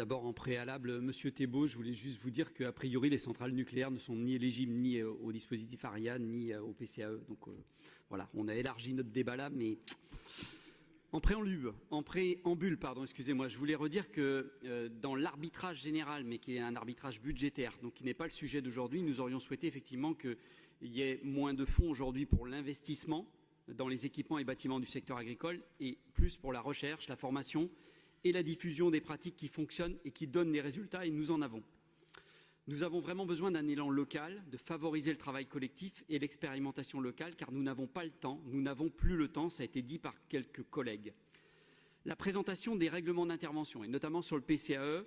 D'abord, en préalable, Monsieur Thébault, je voulais juste vous dire qu'a priori, les centrales nucléaires ne sont ni éligibles ni au dispositif Ariane, ni au PCAE. Donc voilà, on a élargi notre débat là, mais en préambule, pardon, excusez-moi, je voulais redire que dans l'arbitrage général, mais qui est un arbitrage budgétaire, donc qui n'est pas le sujet d'aujourd'hui, nous aurions souhaité effectivement qu'il y ait moins de fonds aujourd'hui pour l'investissement dans les équipements et bâtiments du secteur agricole et plus pour la recherche, la formation et la diffusion des pratiques qui fonctionnent et qui donnent des résultats, et nous en avons. Nous avons vraiment besoin d'un élan local, de favoriser le travail collectif et l'expérimentation locale, car nous n'avons pas le temps, nous n'avons plus le temps, ça a été dit par quelques collègues. La présentation des règlements d'intervention, et notamment sur le PCAE,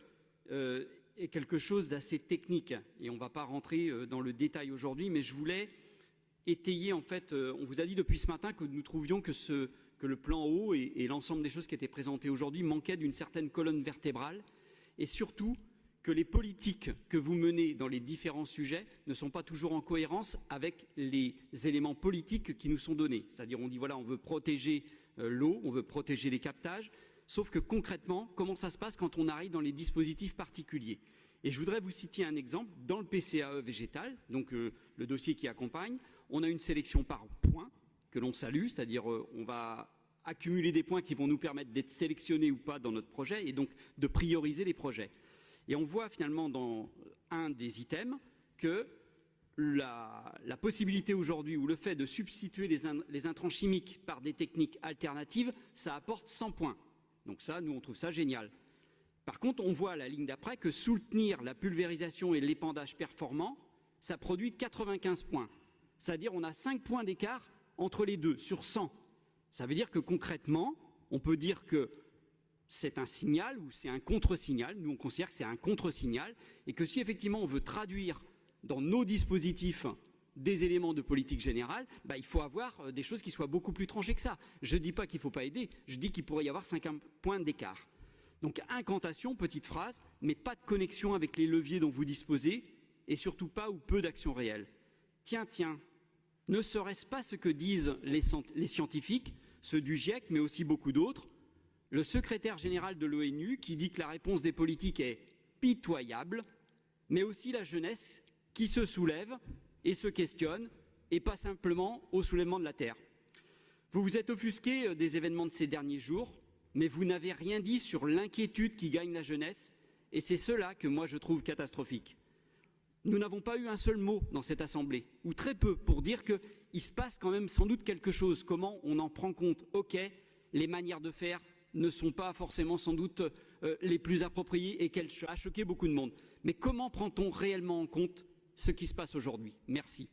est quelque chose d'assez technique, et on ne va pas rentrer dans le détail aujourd'hui, mais je voulais étayer, en fait, on vous a dit depuis ce matin que nous trouvions que le plan eau et l'ensemble des choses qui étaient présentées aujourd'hui manquaient d'une certaine colonne vertébrale, et surtout que les politiques que vous menez dans les différents sujets ne sont pas toujours en cohérence avec les éléments politiques qui nous sont donnés. C'est-à-dire, on dit voilà, on veut protéger l'eau, on veut protéger les captages, sauf que concrètement, comment ça se passe quand on arrive dans les dispositifs particuliers? Et je voudrais vous citer un exemple. Dans le PCAE végétal, donc le dossier qui accompagne, on a une sélection par points que l'on salue, c'est-à-dire on va accumuler des points qui vont nous permettre d'être sélectionnés ou pas dans notre projet et donc de prioriser les projets. Et on voit finalement dans un des items que la possibilité aujourd'hui ou le fait de substituer les intrants chimiques par des techniques alternatives, ça apporte 100 points. Donc ça, nous, on trouve ça génial. Par contre, on voit à la ligne d'après que soutenir la pulvérisation et l'épandage performant, ça produit 95 points. C'est-à-dire on a 5 points d'écart entre les deux sur 100. Ça veut dire que concrètement, on peut dire que c'est un signal ou c'est un contre-signal. Nous, on considère que c'est un contre-signal et que si effectivement on veut traduire dans nos dispositifs des éléments de politique générale, il faut avoir des choses qui soient beaucoup plus tranchées que ça. Je ne dis pas qu'il ne faut pas aider, je dis qu'il pourrait y avoir 5 points d'écart. Donc incantation, petite phrase, mais pas de connexion avec les leviers dont vous disposez et surtout pas ou peu d'actions réelles. Tiens, ne serait-ce pas ce que disent les scientifiques, ceux du GIEC, mais aussi beaucoup d'autres, le secrétaire général de l'ONU qui dit que la réponse des politiques est pitoyable, mais aussi la jeunesse qui se soulève et se questionne, et pas simplement au soulèvement de la Terre. Vous vous êtes offusqué des événements de ces derniers jours, mais vous n'avez rien dit sur l'inquiétude qui gagne la jeunesse, et c'est cela que moi je trouve catastrophique. Nous n'avons pas eu un seul mot dans cette Assemblée, ou très peu, pour dire qu'il se passe quand même sans doute quelque chose. Comment on en prend compte? Ok, les manières de faire ne sont pas forcément sans doute les plus appropriées et qu'elles a choqué beaucoup de monde. Mais comment prend-on réellement en compte ce qui se passe aujourd'hui? Merci.